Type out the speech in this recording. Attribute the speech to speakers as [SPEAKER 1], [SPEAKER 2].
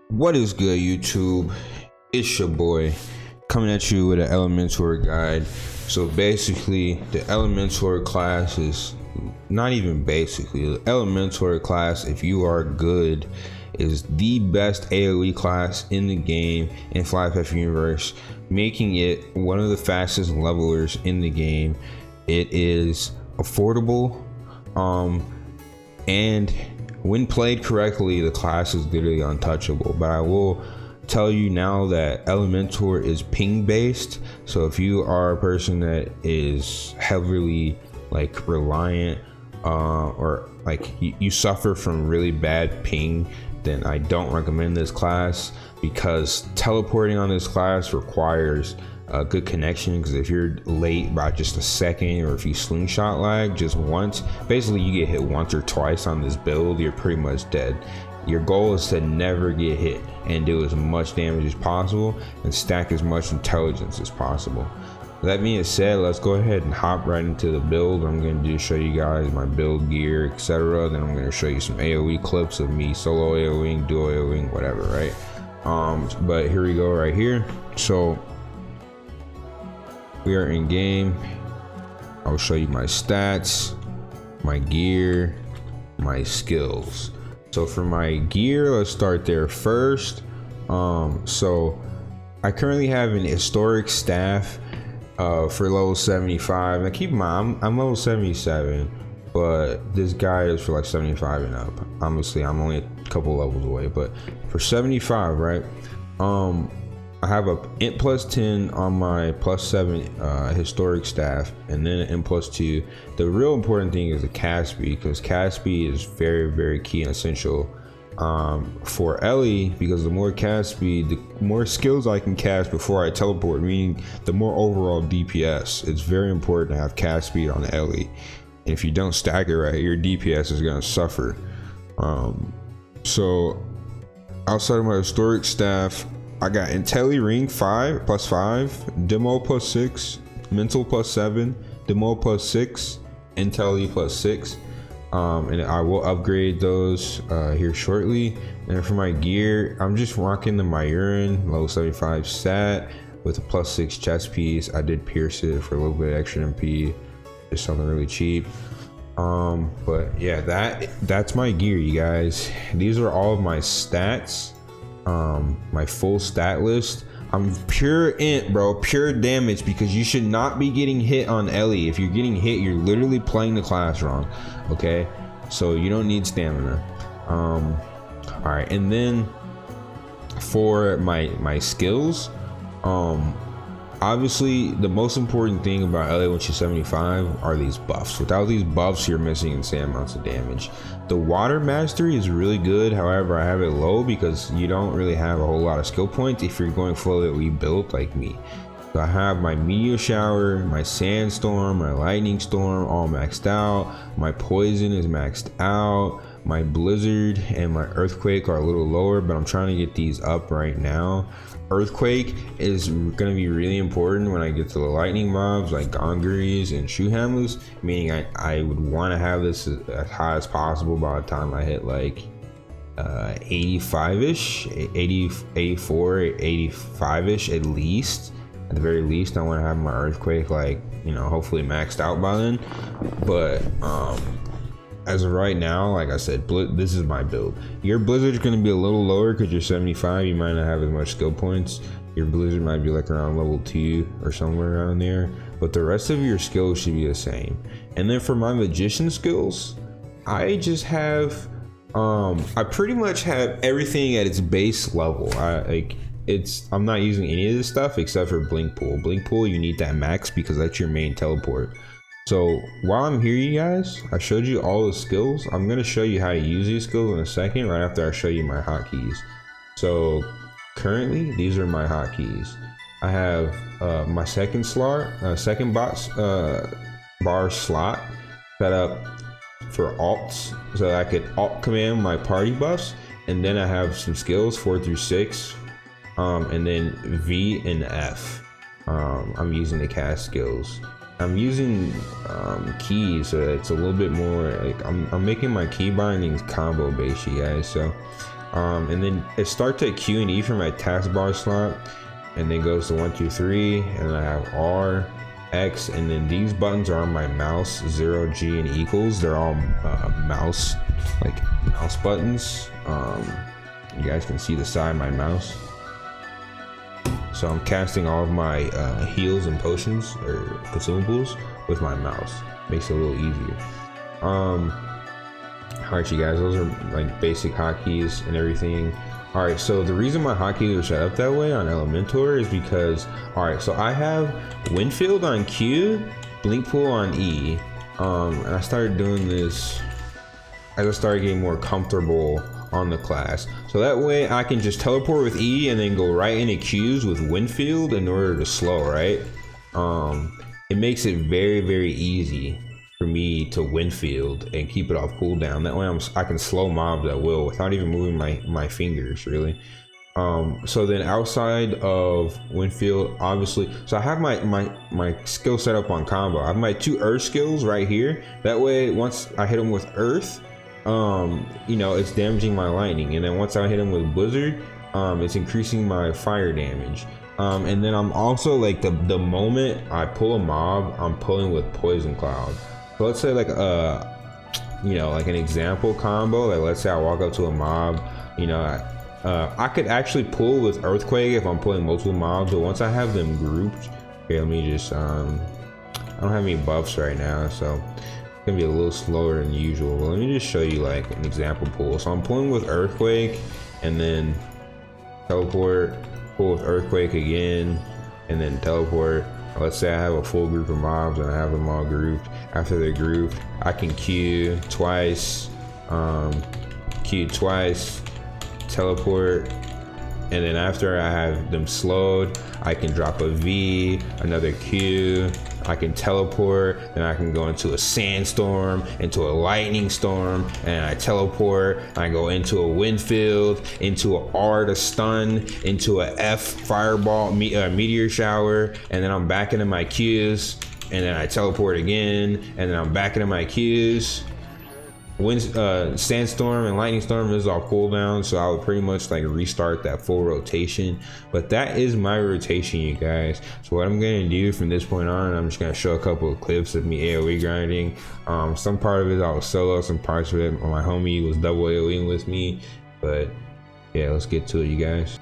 [SPEAKER 1] What is good, YouTube? It's your boy coming at you with an Elementor guide. So basically, the Elementor class is not even basically. The Elementor class, if you are good, is the best AoE class in the game in Flyff universe, making it one of the fastest levelers in the game. It is affordable, and when played correctly, the class is literally untouchable. But I will tell you now that Elementor is ping based, so if you are a person that is heavily like reliant or like you suffer from really bad ping, then I don't recommend this class, because teleporting on this class requires a good connection. Because if you're late by just a second, or if you slingshot lag just once, basically you get hit once or twice on this build, you're pretty much dead. Your goal is to never get hit and do as much damage as possible and stack as much intelligence as possible. That being said, let's go ahead and hop right into the build. I'm going to show you guys my build gear, etc. Then I'm going to show you some AoE clips of me solo AoEing, duo AoEing, whatever, right? But here we go right here. So we are in game. I'll show you my stats, my gear, my skills. So for my gear, let's start there first. So I currently have an historic staff for level 75. Now keep in mind, I'm level 77, but this guy is for like 75 and up. Obviously I'm only a couple levels away, but for 75, right? I have a int +10 on my +7 historic staff, and then an int +2. The real important thing is the cast speed, because cast speed is very, very key and essential for Ellie, because the more cast speed, the more skills I can cast before I teleport, meaning the more overall DPS. It's very important to have cast speed on Ellie, and if you don't stack it right, your DPS is going to suffer. So outside of my historic staff, I got Inteli Ring 5 +5, Demo +6, Mental +7, Demo +6, Inteli +6. And I will upgrade those here shortly. And for my gear, I'm just rocking the Myuran level 75 stat with a +6 chest piece. I did pierce it for a little bit extra MP, just something really cheap. But yeah, that's my gear, you guys. These are all of my stats, my full stat list. I'm pure int, bro, pure damage, because you should not be getting hit on Ellie. If you're getting hit, you're literally playing the class wrong, okay? So you don't need stamina. All right, and then for my skills, obviously the most important thing about Ellie when she's 75 are these buffs. Without these buffs, you're missing insane amounts of damage. The water mastery is really good, however I have it low because you don't really have a whole lot of skill points if you're going full that we built like me. So I have my meteor shower, my sandstorm, my lightning storm all maxed out, my poison is maxed out, my blizzard and my earthquake are a little lower, but I'm trying to get these up right now. Earthquake is going to be really important when I get to the lightning mobs like Gongaries and Shoehamlers, meaning I would want to have this as high as possible by the time I hit like 85-ish, 80, 84, 85-ish at least. At the very least, I want to have my earthquake, like, you know, hopefully maxed out by then. But as of right now, like I said, this is my build. Your blizzard's going to be a little lower because you're 75. You might not have as much skill points. Your blizzard might be like around level 2 or somewhere around there, but the rest of your skills should be the same. And then for my magician skills, I just have I pretty much have everything at its base level. I'm not using any of this stuff except for blink pool. Blink pool, you need that max because that's your main teleport. So while I'm here, you guys, I showed you all the skills. I'm going to show you how to use these skills in a second, right after I show you my hotkeys. So currently, these are my hotkeys. I have my second bar slot set up for alts, so I could alt command my party buffs, and then I have some skills 4 through 6, and then V and F. I'm using the cast skills. I'm using keys, so it's a little bit more like I'm making my key bindings combo based, you guys. So and then it starts at Q and E for my taskbar slot, and then goes to 1 2 3, and I have R, X, and then these buttons are on my mouse, 0, G, and equals. They're all mouse buttons. You guys can see the side of my mouse. So I'm casting all of my heals and potions or consumables with my mouse. Makes it a little easier. Alright, you guys, those are like basic hotkeys and everything. Alright, so the reason my hotkeys are set up that way on Elementor is because, alright, so I have Windfield on Q, Blink Pool on E, and I started doing this as I started getting more comfortable on the class. So that way I can just teleport with E and then go right into Qs with Windfield in order to slow, right? It makes it very, very easy for me to Windfield and keep it off cooldown. That way I can slow mobs at will without even moving my fingers, really. So then outside of Windfield, obviously, so I have my skill set up on combo. I have my 2 earth skills right here. That way once I hit them with earth, you know, it's damaging my lightning, and then once I hit him with blizzard, it's increasing my fire damage. And then I'm also like the moment I pull a mob, I'm pulling with poison cloud. So let's say like you know, like an example combo, like let's say I walk up to a mob, you know, I could actually pull with earthquake if I'm pulling multiple mobs, but once I have them grouped, here, let me just I don't have any buffs right now, so gonna be a little slower than usual. But let me just show you like an example pull. So I'm pulling with earthquake and then teleport, pull with earthquake again, and then teleport. Let's say I have a full group of mobs and I have them all grouped. After they're grouped, I can Q twice, teleport, and then after I have them slowed, I can drop a V, another Q, I can teleport, then I can go into a sandstorm, into a lightning storm, and I teleport, I go into a wind field, into a R to stun, into a F fireball, meteor shower, and then I'm back into my Qs, and then I teleport again, and then I'm back into my Qs. Sandstorm and lightning storm is all cooldown, so I would pretty much like restart that full rotation. But that is my rotation, you guys. So what I'm gonna do from this point on, I'm just gonna show a couple of clips of me AoE grinding. Some part of it I was solo, some parts of it my homie was double AoEing with me. But yeah, let's get to it, you guys.